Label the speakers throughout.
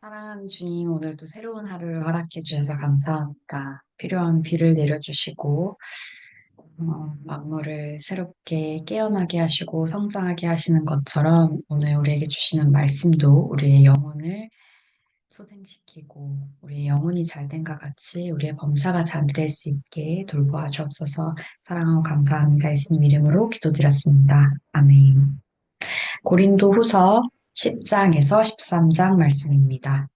Speaker 1: 사랑하는 주님, 오늘도 새로운 하루를 허락해 주셔서 감사합니다. 필요한 비를 내려주시고, 만물을 새롭게 깨어나게 하시고 성장하게 하시는 것처럼 오늘 우리에게 주시는 말씀도 우리의 영혼을 소생시키고 우리의 영혼이 잘된것 같이 우리의 범사가 잠될 수 있게 돌보아 주옵소서. 사랑하고 감사합니다. 예수님 이름으로 기도드렸습니다. 아멘. 고린도 후서 10장에서 13장 말씀입니다.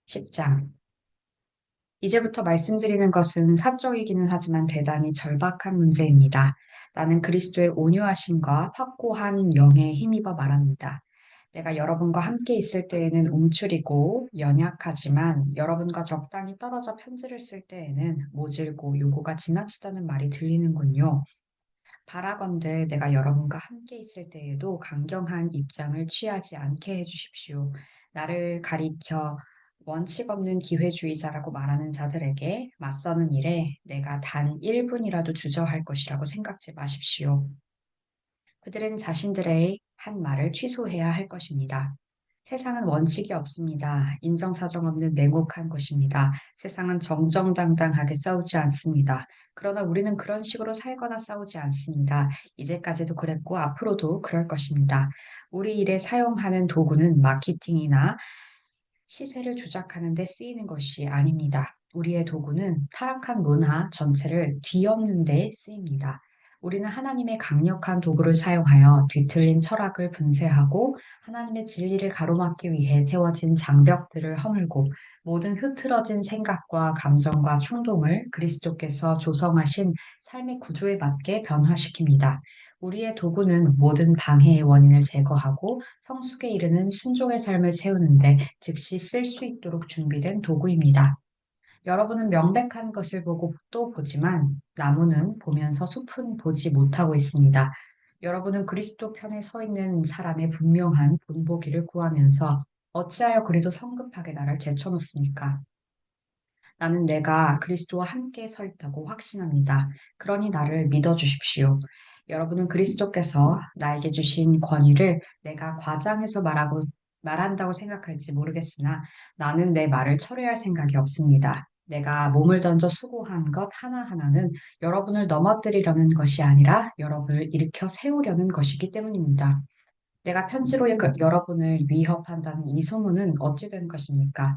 Speaker 1: 10장. 이제부터 말씀드리는 것은 사적이기는 하지만 대단히 절박한 문제입니다. 나는 그리스도의 온유하심과 확고한 영에 힘입어 말합니다. 내가 여러분과 함께 있을 때에는 움츠리고 연약하지만 여러분과 적당히 떨어져 편지를 쓸 때에는 모질고 요구가 지나치다는 말이 들리는군요. 바라건대 내가 여러분과 함께 있을 때에도 강경한 입장을 취하지 않게 해주십시오. 나를 가리켜 원칙 없는 기회주의자라고 말하는 자들에게 맞서는 일에 내가 단 1분이라도 주저할 것이라고 생각지 마십시오. 그들은 자신들의 한 말을 취소해야 할 것입니다. 세상은 원칙이 없습니다. 인정사정 없는 냉혹한 것입니다. 세상은 정정당당하게 싸우지 않습니다. 그러나 우리는 그런 식으로 살거나 싸우지 않습니다. 이제까지도 그랬고 앞으로도 그럴 것입니다. 우리 일에 사용하는 도구는 마케팅이나 시세를 조작하는 데 쓰이는 것이 아닙니다. 우리의 도구는 타락한 문화 전체를 뒤엎는 데 쓰입니다. 우리는 하나님의 강력한 도구를 사용하여 뒤틀린 철학을 분쇄하고 하나님의 진리를 가로막기 위해 세워진 장벽들을 허물고 모든 흐트러진 생각과 감정과 충동을 그리스도께서 조성하신 삶의 구조에 맞게 변화시킵니다. 우리의 도구는 모든 방해의 원인을 제거하고 성숙에 이르는 순종의 삶을 세우는데 즉시 쓸 수 있도록 준비된 도구입니다. 여러분은 명백한 것을 보고 또 보지만 나무는 보면서 숲은 보지 못하고 있습니다. 여러분은 그리스도 편에 서 있는 사람의 분명한 본보기를 구하면서 어찌하여 그리도 성급하게 나를 제쳐놓습니까? 나는 내가 그리스도와 함께 서 있다고 확신합니다. 그러니 나를 믿어주십시오. 여러분은 그리스도께서 나에게 주신 권위를 내가 과장해서 말한다고 생각할지 모르겠으나 나는 내 말을 철회할 생각이 없습니다. 내가 몸을 던져 수고한 것 하나하나는 여러분을 넘어뜨리려는 것이 아니라 여러분을 일으켜 세우려는 것이기 때문입니다. 내가 편지로 여러분을 위협한다는 이 소문은 어찌 된 것입니까?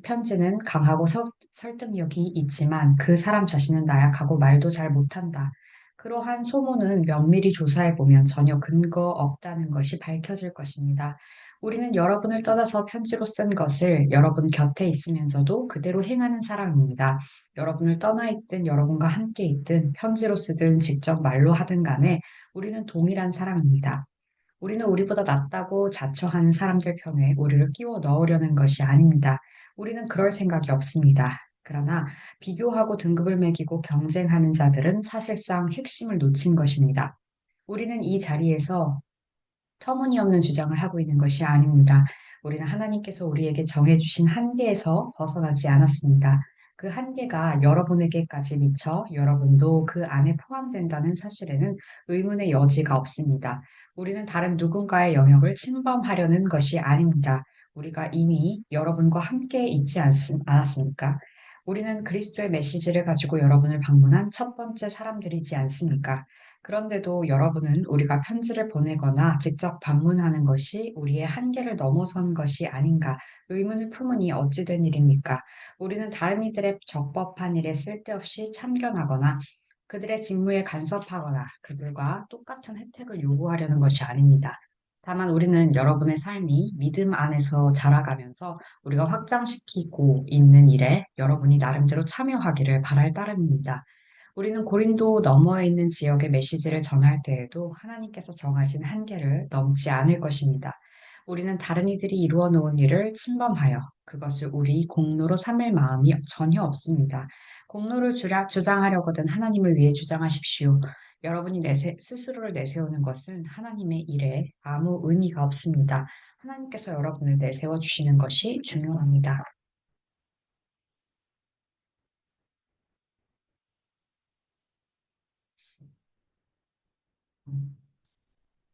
Speaker 1: 편지는 강하고 설득력이 있지만 그 사람 자신은 나약하고 말도 잘 못한다. 그러한 소문은 면밀히 조사해보면 전혀 근거 없다는 것이 밝혀질 것입니다. 우리는 여러분을 떠나서 편지로 쓴 것을 여러분 곁에 있으면서도 그대로 행하는 사람입니다. 여러분을 떠나 있든 여러분과 함께 있든 편지로 쓰든 직접 말로 하든 간에 우리는 동일한 사람입니다. 우리는 우리보다 낫다고 자처하는 사람들 편에 우리를 끼워 넣으려는 것이 아닙니다. 우리는 그럴 생각이 없습니다. 그러나 비교하고 등급을 매기고 경쟁하는 자들은 사실상 핵심을 놓친 것입니다. 우리는 이 자리에서 터무니없는 주장을 하고 있는 것이 아닙니다. 우리는 하나님께서 우리에게 정해주신 한계에서 벗어나지 않았습니다. 그 한계가 여러분에게까지 미쳐 여러분도 그 안에 포함된다는 사실에는 의문의 여지가 없습니다. 우리는 다른 누군가의 영역을 침범하려는 것이 아닙니다. 우리가 이미 여러분과 함께 있지 않았습니까? 우리는 그리스도의 메시지를 가지고 여러분을 방문한 첫 번째 사람들이지 않습니까? 그런데도 여러분은 우리가 편지를 보내거나 직접 방문하는 것이 우리의 한계를 넘어선 것이 아닌가 의문을 품으니 어찌 된 일입니까? 우리는 다른 이들의 적법한 일에 쓸데없이 참견하거나 그들의 직무에 간섭하거나 그들과 똑같은 혜택을 요구하려는 것이 아닙니다. 다만 우리는 여러분의 삶이 믿음 안에서 자라가면서 우리가 확장시키고 있는 일에 여러분이 나름대로 참여하기를 바랄 따름입니다. 우리는 고린도 너머에 있는 지역의 메시지를 전할 때에도 하나님께서 정하신 한계를 넘지 않을 것입니다. 우리는 다른 이들이 이루어 놓은 일을 침범하여 그것을 우리 공로로 삼을 마음이 전혀 없습니다. 공로를 주장하려거든 하나님을 위해 주장하십시오. 여러분이 스스로를 내세우는 것은 하나님의 일에 아무 의미가 없습니다. 하나님께서 여러분을 내세워 주시는 것이 중요합니다.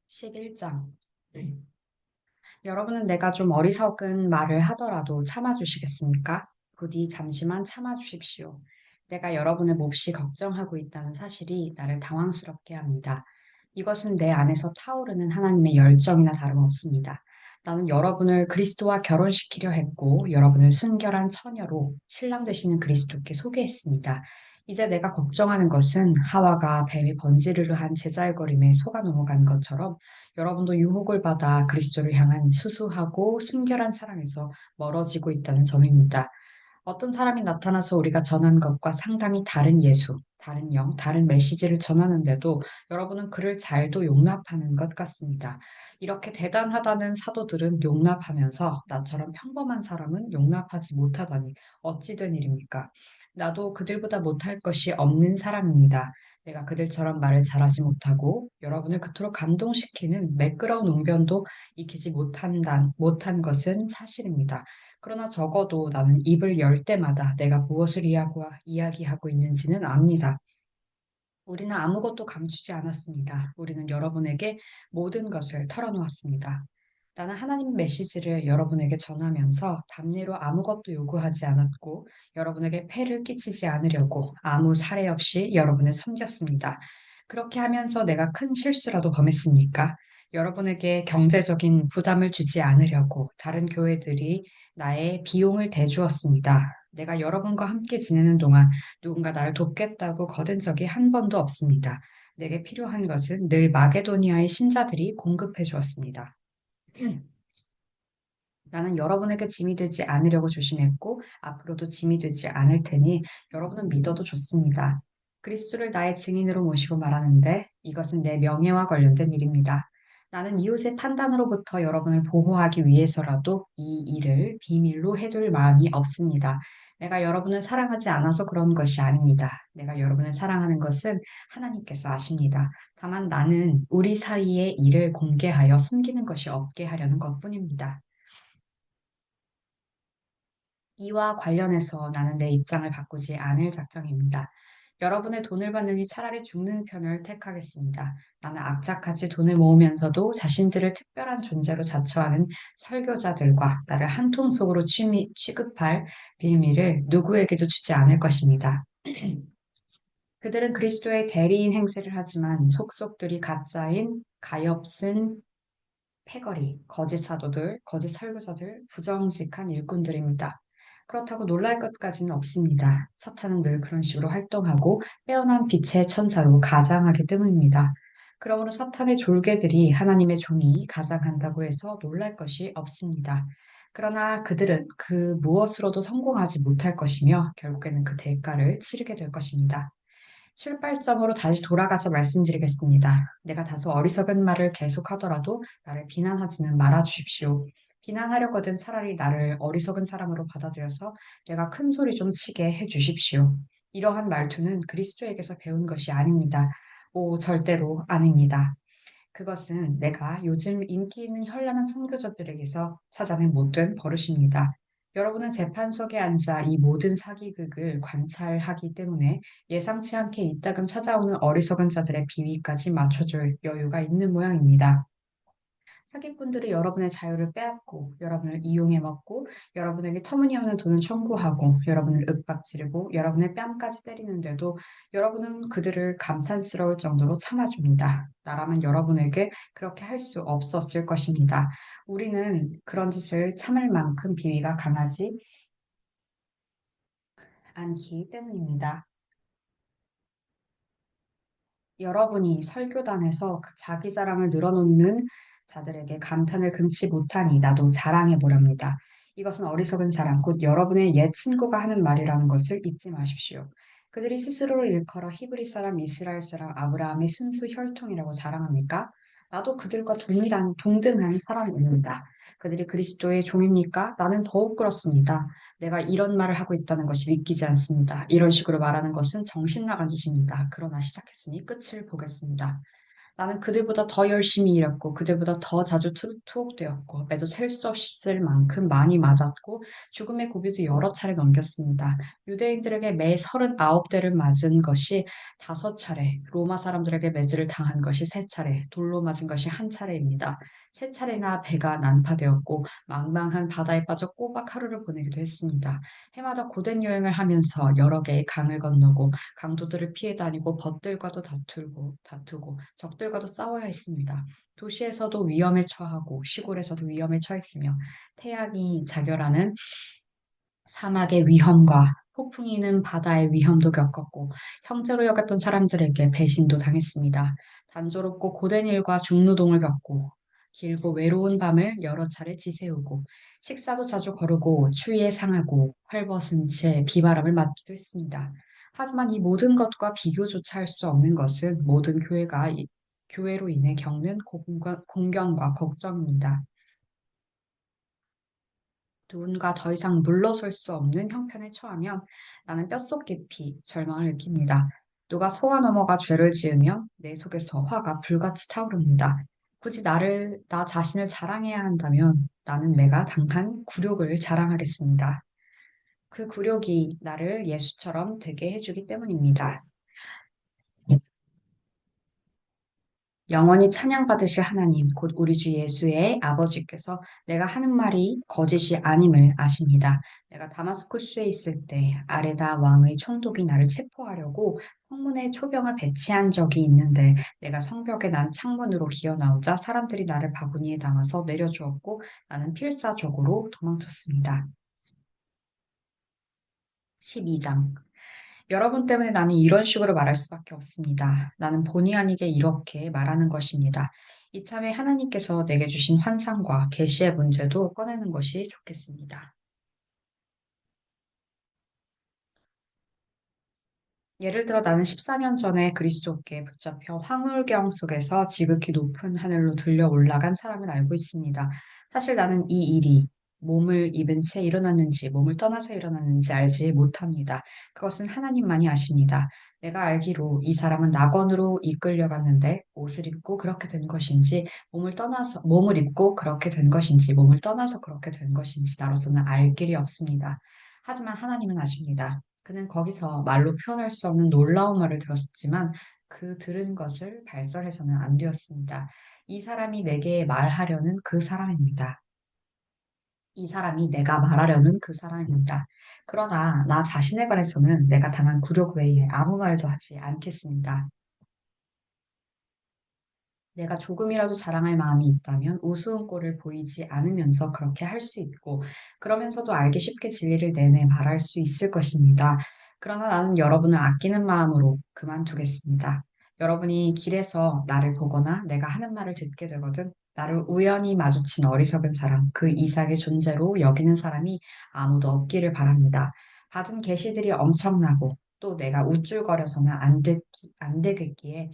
Speaker 1: 11장. 여러분은 내가 좀 어리석은 말을 하더라도 참아주시겠습니까? 부디 잠시만 참아주십시오. 내가 여러분을 몹시 걱정하고 있다는 사실이 나를 당황스럽게 합니다. 이것은 내 안에서 타오르는 하나님의 열정이나 다름없습니다. 나는 여러분을 그리스도와 결혼시키려 했고, 여러분을 순결한 처녀로 신랑 되시는 그리스도께 소개했습니다. 이제 내가 걱정하는 것은 하와가 뱀이 번지르르 한 제잘거림에 속아 넘어간 것처럼 여러분도 유혹을 받아 그리스도를 향한 수수하고 순결한 사랑에서 멀어지고 있다는 점입니다. 어떤 사람이 나타나서 우리가 전한 것과 상당히 다른 예수, 다른 영, 다른 메시지를 전하는데도 여러분은 그를 잘도 용납하는 것 같습니다. 이렇게 대단하다는 사도들은 용납하면서 나처럼 평범한 사람은 용납하지 못하다니 어찌 된 일입니까? 나도 그들보다 못할 것이 없는 사람입니다. 내가 그들처럼 말을 잘하지 못하고 여러분을 그토록 감동시키는 매끄러운 웅변도 익히지 못한 것은 사실입니다. 그러나 적어도 나는 입을 열 때마다 내가 무엇을 이야기하고 있는지는 압니다. 우리는 아무것도 감추지 않았습니다. 우리는 여러분에게 모든 것을 털어놓았습니다. 나는 하나님 메시지를 여러분에게 전하면서 답례로 아무것도 요구하지 않았고 여러분에게 폐를 끼치지 않으려고 아무 사례 없이 여러분을 섬겼습니다. 그렇게 하면서 내가 큰 실수라도 범했습니까? 여러분에게 경제적인 부담을 주지 않으려고 다른 교회들이 나의 비용을 대주었습니다. 내가 여러분과 함께 지내는 동안 누군가 나를 돕겠다고 거둔 적이 한 번도 없습니다. 내게 필요한 것은 늘 마게도니아의 신자들이 공급해 주었습니다. 나는 여러분에게 짐이 되지 않으려고 조심했고 앞으로도 짐이 되지 않을 테니 여러분은 믿어도 좋습니다. 그리스도를 나의 증인으로 모시고 말하는데 이것은 내 명예와 관련된 일입니다. 나는 이웃의 판단으로부터 여러분을 보호하기 위해서라도 이 일을 비밀로 해둘 마음이 없습니다. 내가 여러분을 사랑하지 않아서 그런 것이 아닙니다. 내가 여러분을 사랑하는 것은 하나님께서 아십니다. 다만 나는 우리 사이의 일을 공개하여 숨기는 것이 없게 하려는 것뿐입니다. 이와 관련해서 나는 내 입장을 바꾸지 않을 작정입니다. 여러분의 돈을 받느니 차라리 죽는 편을 택하겠습니다. 나는 악착같이 돈을 모으면서도 자신들을 특별한 존재로 자처하는 설교자들과 나를 한 통 속으로 취급할 빌미를 누구에게도 주지 않을 것입니다. 그들은 그리스도의 대리인 행세를 하지만 속속들이 가짜인 가엾은 패거리, 거짓 사도들, 거짓 설교사들, 부정직한 일꾼들입니다. 그렇다고 놀랄 것까지는 없습니다. 사탄은 늘 그런 식으로 활동하고 빼어난 빛의 천사로 가장하기 때문입니다. 그러므로 사탄의 졸개들이 하나님의 종이 가장한다고 해서 놀랄 것이 없습니다. 그러나 그들은 그 무엇으로도 성공하지 못할 것이며 결국에는 그 대가를 치르게 될 것입니다. 출발점으로 다시 돌아가서 말씀드리겠습니다. 내가 다소 어리석은 말을 계속하더라도 나를 비난하지는 말아 주십시오. 비난하려거든 차라리 나를 어리석은 사람으로 받아들여서 내가 큰 소리 좀 치게 해 주십시오. 이러한 말투는 그리스도에게서 배운 것이 아닙니다. 오, 절대로 아닙니다. 그것은 내가 요즘 인기 있는 현란한 선교사들에게서 찾아낸 못된 버릇입니다. 여러분은 재판석에 앉아 이 모든 사기극을 관찰하기 때문에 예상치 않게 이따금 찾아오는 어리석은 자들의 비위까지 맞춰줄 여유가 있는 모양입니다. 사기꾼들이 여러분의 자유를 빼앗고, 여러분을 이용해 먹고, 여러분에게 터무니없는 돈을 청구하고, 여러분을 윽박지르고, 여러분의 뺨까지 때리는데도 여러분은 그들을 감탄스러울 정도로 참아줍니다. 나라면 여러분에게 그렇게 할 수 없었을 것입니다. 우리는 그런 짓을 참을 만큼 비위가 강하지 않기 때문입니다. 여러분이 설교단에서 그 자기 자랑을 늘어놓는 자들에게 감탄을 금치 못하니 나도 자랑해 보렵니다. 이것은 어리석은 사람, 곧 여러분의 옛 친구가 하는 말이라는 것을 잊지 마십시오. 그들이 스스로를 일컬어 히브리 사람, 이스라엘 사람, 아브라함의 순수 혈통이라고 자랑합니까? 나도 그들과 동등한 사람입니다. 그들이 그리스도의 종입니까? 나는 더욱 그렇습니다. 내가 이런 말을 하고 있다는 것이 믿기지 않습니다. 이런 식으로 말하는 것은 정신 나간 짓입니다. 그러나 시작했으니 끝을 보겠습니다. 나는 그들보다 더 열심히 일했고, 그들보다 더 자주 투옥되었고, 매도 셀 수 없을 만큼 많이 맞았고, 죽음의 고비도 여러 차례 넘겼습니다. 유대인들에게 매 39대를 맞은 것이 5차례, 로마 사람들에게 매질을 당한 것이 3차례, 돌로 맞은 것이 1차례입니다. 3차례나 배가 난파되었고, 망망한 바다에 빠져 꼬박 하루를 보내기도 했습니다. 해마다 고된 여행을 하면서 여러 개의 강을 건너고, 강도들을 피해 다니고 벗들과도 다투고 적들과도 싸워야 했습니다. 도시에서도 위험에 처하고 시골에서도 위험에 처했으며 태양이 자결하는 사막의 위험과 폭풍이 는 바다의 위험도 겪었고 형제로 여겼던 사람들에게 배신도 당했습니다. 단조롭고 고된 일과 중노동을 겪고 길고 외로운 밤을 여러 차례 지새우고 식사도 자주 거르고 추위에 상하고 헐벗은 채 비바람을 맞기도 했습니다. 하지만 이 모든 것과 비교조차 할 수 없는 것은 모든 교회로 인해 겪는 공경과 걱정입니다. 누군가 더 이상 물러설 수 없는 형편에 처하면 나는 뼛속 깊이 절망을 느낍니다. 누가 속아 넘어가 죄를 지으면 내 속에서 화가 불같이 타오릅니다. 굳이 나 자신을 자랑해야 한다면 나는 내가 당한 굴욕을 자랑하겠습니다. 그 굴욕이 나를 예수처럼 되게 해주기 때문입니다. 영원히 찬양받으실 하나님, 곧 우리 주 예수의 아버지께서 내가 하는 말이 거짓이 아님을 아십니다. 내가 다마스쿠스에 있을 때 아레다 왕의 총독이 나를 체포하려고 성문에 초병을 배치한 적이 있는데 내가 성벽에 난 창문으로 기어 나오자 사람들이 나를 바구니에 담아서 내려주었고 나는 필사적으로 도망쳤습니다. 12장. 여러분 때문에 나는 이런 식으로 말할 수밖에 없습니다. 나는 본의 아니게 이렇게 말하는 것입니다. 이참에 하나님께서 내게 주신 환상과 계시의 문제도 꺼내는 것이 좋겠습니다. 예를 들어 나는 14년 전에 그리스도께 붙잡혀 황홀경 속에서 지극히 높은 하늘로 들려 올라간 사람을 알고 있습니다. 사실 나는 이 일이 몸을 입은 채 일어났는지 몸을 떠나서 일어났는지 알지 못합니다. 그것은 하나님만이 아십니다. 내가 알기로 이 사람은 낙원으로 이끌려갔는데 옷을 입고 그렇게 된 것인지 몸을 입고 그렇게 된 것인지 몸을 떠나서 그렇게 된 것인지 나로서는 알 길이 없습니다. 하지만 하나님은 아십니다. 그는 거기서 말로 표현할 수 없는 놀라운 말을 들었지만 그 들은 것을 발설해서는 안 되었습니다. 이 사람이 내게 말하려는 그 사람입니다. 이 사람이 내가 말하려는 그 사람입니다. 그러나 나 자신에 관해서는 내가 당한 굴욕 외에 아무 말도 하지 않겠습니다. 내가 조금이라도 자랑할 마음이 있다면 우스운 꼴을 보이지 않으면서 그렇게 할 수 있고, 그러면서도 알기 쉽게 진리를 내내 말할 수 있을 것입니다. 그러나 나는 여러분을 아끼는 마음으로 그만두겠습니다. 여러분이 길에서 나를 보거나 내가 하는 말을 듣게 되거든, 나를 우연히 마주친 어리석은 사람, 그 이상의 존재로 여기는 사람이 아무도 없기를 바랍니다. 받은 계시들이 엄청나고, 또 내가 우쭐거려서는 안 되겠기에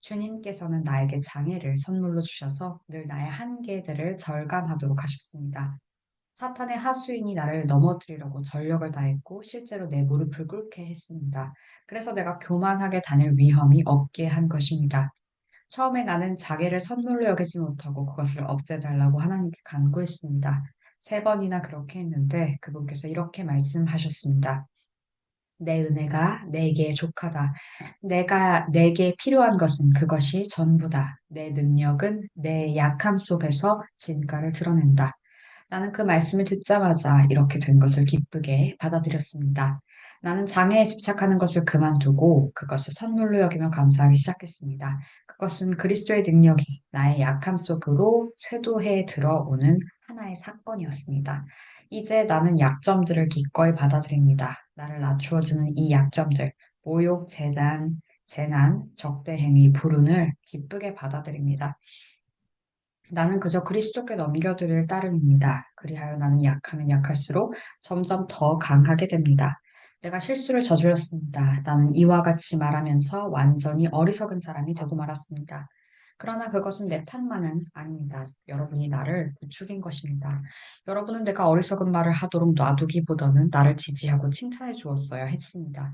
Speaker 1: 주님께서는 나에게 장애를 선물로 주셔서 늘 나의 한계들을 절감하도록 하셨습니다. 사탄의 하수인이 나를 넘어뜨리려고 전력을 다했고 실제로 내 무릎을 꿇게 했습니다. 그래서 내가 교만하게 다닐 위험이 없게 한 것입니다. 처음에 나는 자기를 선물로 여기지 못하고 그것을 없애달라고 하나님께 간구했습니다. 3번이나 그렇게 했는데 그분께서 이렇게 말씀하셨습니다. 내 은혜가 내게 족하다. 내게 필요한 것은 그것이 전부다. 내 능력은 내 약함 속에서 진가를 드러낸다. 나는 그 말씀을 듣자마자 이렇게 된 것을 기쁘게 받아들였습니다. 나는 장애에 집착하는 것을 그만두고 그것을 선물로 여기며 감사하기 시작했습니다. 그것은 그리스도의 능력이 나의 약함 속으로 쇄도해 들어오는 하나의 사건이었습니다. 이제 나는 약점들을 기꺼이 받아들입니다. 나를 낮추어주는 이 약점들, 모욕, 재난, 적대행위, 불운을 기쁘게 받아들입니다. 나는 그저 그리스도께 넘겨드릴 따름입니다. 그리하여 나는 약하면 약할수록 점점 더 강하게 됩니다. 내가 실수를 저질렀습니다. 나는 이와 같이 말하면서 완전히 어리석은 사람이 되고 말았습니다. 그러나 그것은 내 탓만은 아닙니다. 여러분이 나를 부추긴 것입니다. 여러분은 내가 어리석은 말을 하도록 놔두기보다는 나를 지지하고 칭찬해 주었어야 했습니다.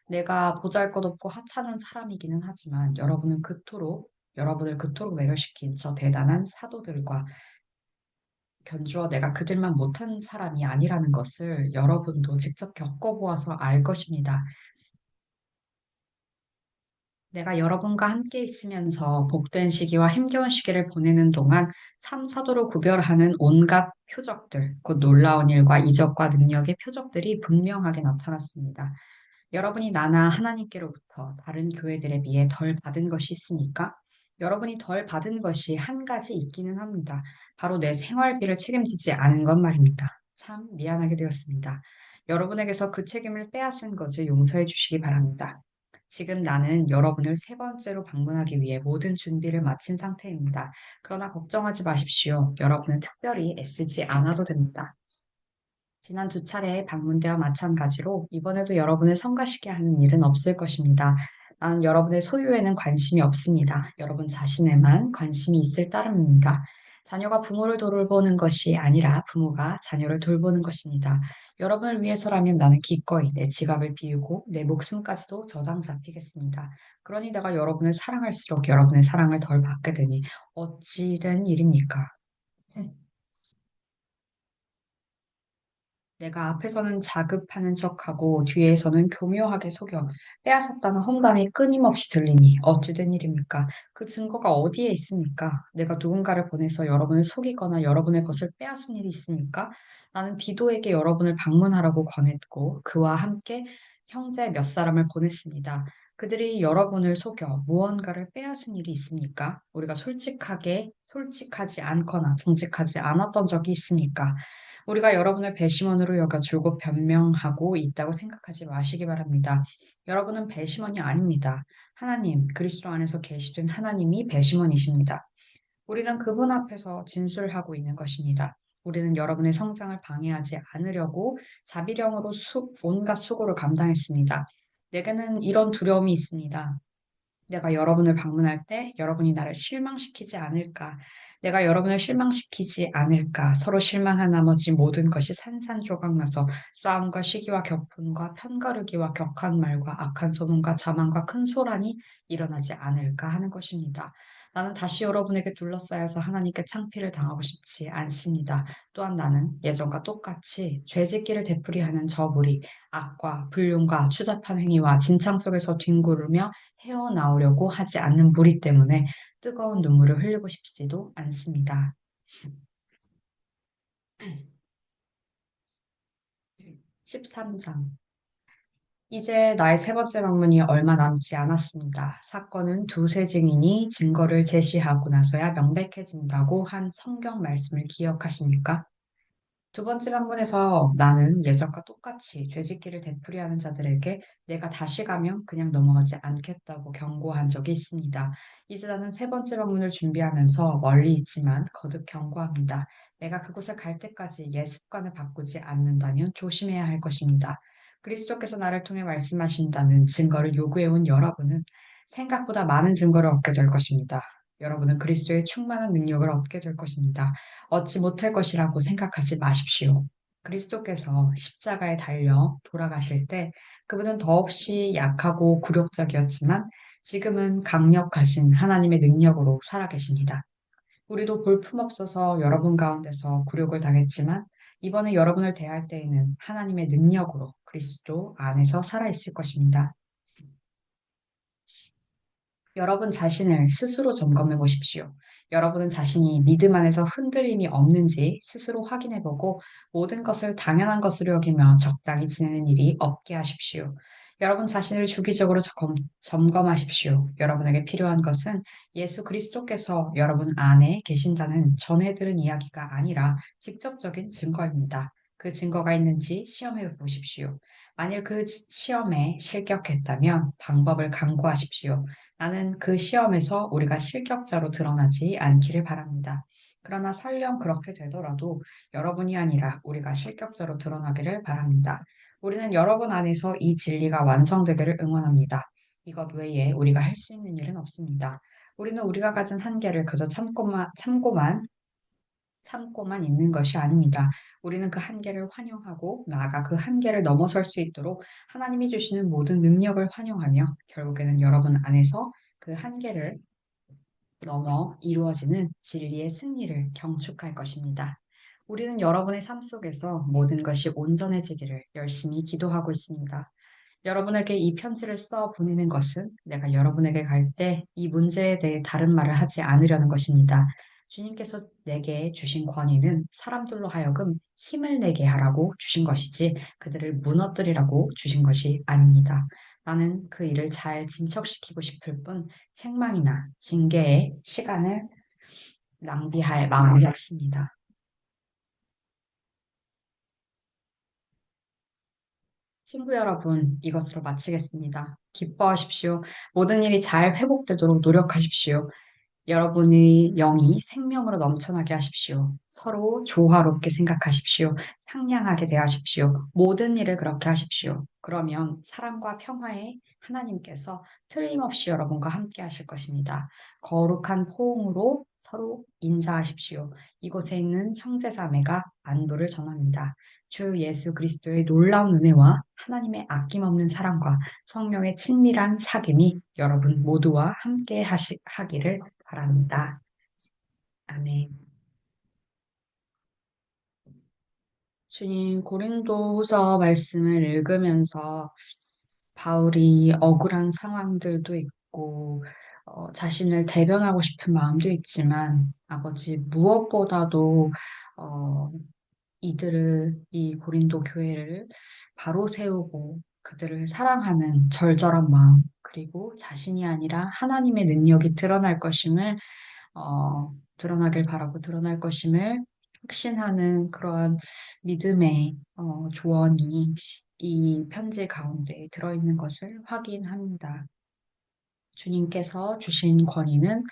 Speaker 1: 내가 보잘것없고 하찮은 사람이기는 하지만 여러분은 그토록 여러분을 그토록 매료시킨 저 대단한 사도들과 견주어 내가 그들만 못한 사람이 아니라는 것을 여러분도 직접 겪어보아서 알 것입니다. 내가 여러분과 함께 있으면서 복된 시기와 힘겨운 시기를 보내는 동안 참 사도로 구별하는 온갖 표적들, 곧 놀라운 일과 이적과 능력의 표적들이 분명하게 나타났습니다. 여러분이 나나 하나님께로부터 다른 교회들에 비해 덜 받은 것이 있습니까? 여러분이 덜 받은 것이 한 가지 있기는 합니다. 바로 내 생활비를 책임지지 않은 것 말입니다. 참 미안하게 되었습니다. 여러분에게서 그 책임을 빼앗은 것을 용서해 주시기 바랍니다. 지금 나는 여러분을 세 번째로 방문하기 위해 모든 준비를 마친 상태입니다. 그러나 걱정하지 마십시오. 여러분은 특별히 애쓰지 않아도 됩니다. 지난 두 차례의 방문 때와 마찬가지로 이번에도 여러분을 성가시게 하는 일은 없을 것입니다. 나는 여러분의 소유에는 관심이 없습니다. 여러분 자신에만 관심이 있을 따름입니다. 자녀가 부모를 돌보는 것이 아니라 부모가 자녀를 돌보는 것입니다. 여러분을 위해서라면 나는 기꺼이 내 지갑을 비우고 내 목숨까지도 저당 잡히겠습니다. 그러니 내가 여러분을 사랑할수록 여러분의 사랑을 덜 받게 되니 어찌 된 일입니까? 내가 앞에서는 자급하는 척하고 뒤에서는 교묘하게 속여 빼앗았다는 험담이 끊임없이 들리니 어찌 된 일입니까? 그 증거가 어디에 있습니까? 내가 누군가를 보내서 여러분을 속이거나 여러분의 것을 빼앗은 일이 있습니까? 나는 디도에게 여러분을 방문하라고 권했고 그와 함께 형제 몇 사람을 보냈습니다. 그들이 여러분을 속여 무언가를 빼앗은 일이 있습니까? 우리가 솔직하지 않거나 정직하지 않았던 적이 있습니까? 우리가 여러분을 배심원으로 여겨 줄곧 변명하고 있다고 생각하지 마시기 바랍니다. 여러분은 배심원이 아닙니다. 하나님, 그리스도 안에서 계시된 하나님이 배심원이십니다. 우리는 그분 앞에서 진술하고 있는 것입니다. 우리는 여러분의 성장을 방해하지 않으려고 자비령으로 온갖 수고를 감당했습니다. 내게는 이런 두려움이 있습니다. 내가 여러분을 방문할 때 여러분이 나를 실망시키지 않을까? 내가 여러분을 실망시키지 않을까? 서로 실망한 나머지 모든 것이 산산조각 나서 싸움과 시기와 격분과 편가르기와 격한 말과 악한 소문과 자만과 큰 소란이 일어나지 않을까 하는 것입니다. 나는 다시 여러분에게 둘러싸여서 하나님께 창피를 당하고 싶지 않습니다. 또한 나는 예전과 똑같이 죄짓기를 되풀이하는 저 무리, 악과 불륜과 추잡한 행위와 진창 속에서 뒹구르며 헤어나오려고 하지 않는 무리 때문에 뜨거운 눈물을 흘리고 싶지도 않습니다. 13장. 이제 나의 세 번째 방문이 얼마 남지 않았습니다. 사건은 두세 증인이 증거를 제시하고 나서야 명백해진다고 한 성경 말씀을 기억하십니까? 두 번째 방문에서 나는 예전과 똑같이 죄짓기를 되풀이하는 자들에게 내가 다시 가면 그냥 넘어가지 않겠다고 경고한 적이 있습니다. 이제 나는 세 번째 방문을 준비하면서 멀리 있지만 거듭 경고합니다. 내가 그곳에 갈 때까지 옛 습관을 바꾸지 않는다면 조심해야 할 것입니다. 그리스도께서 나를 통해 말씀하신다는 증거를 요구해온 여러분은 생각보다 많은 증거를 얻게 될 것입니다. 여러분은 그리스도의 충만한 능력을 얻게 될 것입니다. 얻지 못할 것이라고 생각하지 마십시오. 그리스도께서 십자가에 달려 돌아가실 때 그분은 더없이 약하고 굴욕적이었지만 지금은 강력하신 하나님의 능력으로 살아계십니다. 우리도 볼품없어서 여러분 가운데서 굴욕을 당했지만 이번에 여러분을 대할 때에는 하나님의 능력으로 그리스도 안에서 살아있을 것입니다. 여러분 자신을 스스로 점검해 보십시오. 여러분은 자신이 믿음 안에서 흔들림이 없는지 스스로 확인해 보고 모든 것을 당연한 것으로 여기며 적당히 지내는 일이 없게 하십시오. 여러분 자신을 주기적으로 점검하십시오. 여러분에게 필요한 것은 예수 그리스도께서 여러분 안에 계신다는 전해 들은 이야기가 아니라 직접적인 증거입니다. 그 증거가 있는지 시험해 보십시오. 만일 그 시험에 실격했다면 방법을 강구하십시오. 나는 그 시험에서 우리가 실격자로 드러나지 않기를 바랍니다. 그러나 설령 그렇게 되더라도 여러분이 아니라 우리가 실격자로 드러나기를 바랍니다. 우리는 여러분 안에서 이 진리가 완성되기를 응원합니다. 이것 외에 우리가 할 수 있는 일은 없습니다. 우리는 우리가 가진 한계를 그저 참고만 있는 것이 아닙니다. 우리는 그 한계를 환영하고 나아가 그 한계를 넘어설 수 있도록 하나님이 주시는 모든 능력을 환영하며 결국에는 여러분 안에서 그 한계를 넘어 이루어지는 진리의 승리를 경축할 것입니다. 우리는 여러분의 삶 속에서 모든 것이 온전해지기를 열심히 기도하고 있습니다. 여러분에게 이 편지를 써 보내는 것은 내가 여러분에게 갈 때 이 문제에 대해 다른 말을 하지 않으려는 것입니다. 주님께서 내게 주신 권위는 사람들로 하여금 힘을 내게 하라고 주신 것이지 그들을 무너뜨리라고 주신 것이 아닙니다. 나는 그 일을 잘 진척시키고 싶을 뿐 책망이나 징계에 시간을 낭비할 마음이 없습니다. 친구 여러분, 이것으로 마치겠습니다. 기뻐하십시오. 모든 일이 잘 회복되도록 노력하십시오. 여러분의 영이 생명으로 넘쳐나게 하십시오. 서로 조화롭게 생각하십시오. 상냥하게 대하십시오. 모든 일을 그렇게 하십시오. 그러면 사랑과 평화의 하나님께서 틀림없이 여러분과 함께 하실 것입니다. 거룩한 포옹으로 서로 인사하십시오. 이곳에 있는 형제자매가 안부를 전합니다. 주 예수 그리스도의 놀라운 은혜와 하나님의 아낌없는 사랑과 성령의 친밀한 사귐이 여러분 모두와 함께 하기를 바랍니다. 아멘. 주님, 고린도후서 말씀을 읽으면서 바울이 억울한 상황들도 있고, 자신을 대변하고 싶은 마음도 있지만, 아버지, 무엇보다도, 어, 이 고린도 교회를 바로 세우고 그들을 사랑하는 절절한 마음, 그리고 자신이 아니라 하나님의 능력이 드러나길 바라고 드러날 것임을 확신하는 그러한 믿음의 조언이 이 편지 가운데 들어있는 것을 확인합니다. 주님께서 주신 권위는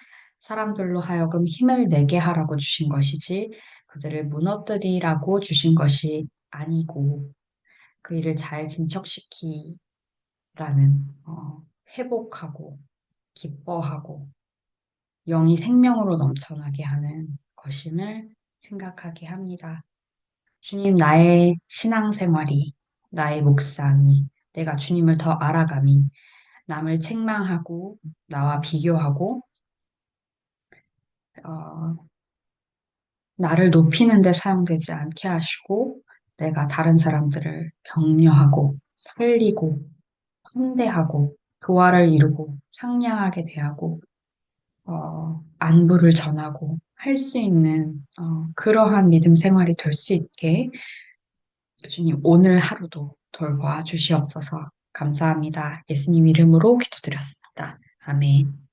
Speaker 1: 사람들로 하여금 힘을 내게 하라고 주신 것이지 그들을 무너뜨리라고 주신 것이 아니고 그 일을 잘 진척시키라는 회복하고 기뻐하고 영이 생명으로 넘쳐나게 하는 것임을 생각하게 합니다. 주님, 나의 신앙생활이, 나의 묵상이, 내가 주님을 더 알아감이, 남을 책망하고, 나와 비교하고, 어, 나를 높이는 데 사용되지 않게 하시고, 내가 다른 사람들을 격려하고, 살리고, 환대하고, 조화를 이루고, 상냥하게 대하고, 안부를 전하고 할 수 있는 그러한 믿음 생활이 될 수 있게 주님 오늘 하루도 돌봐 주시옵소서 감사합니다. 예수님 이름으로 기도드렸습니다. 아멘.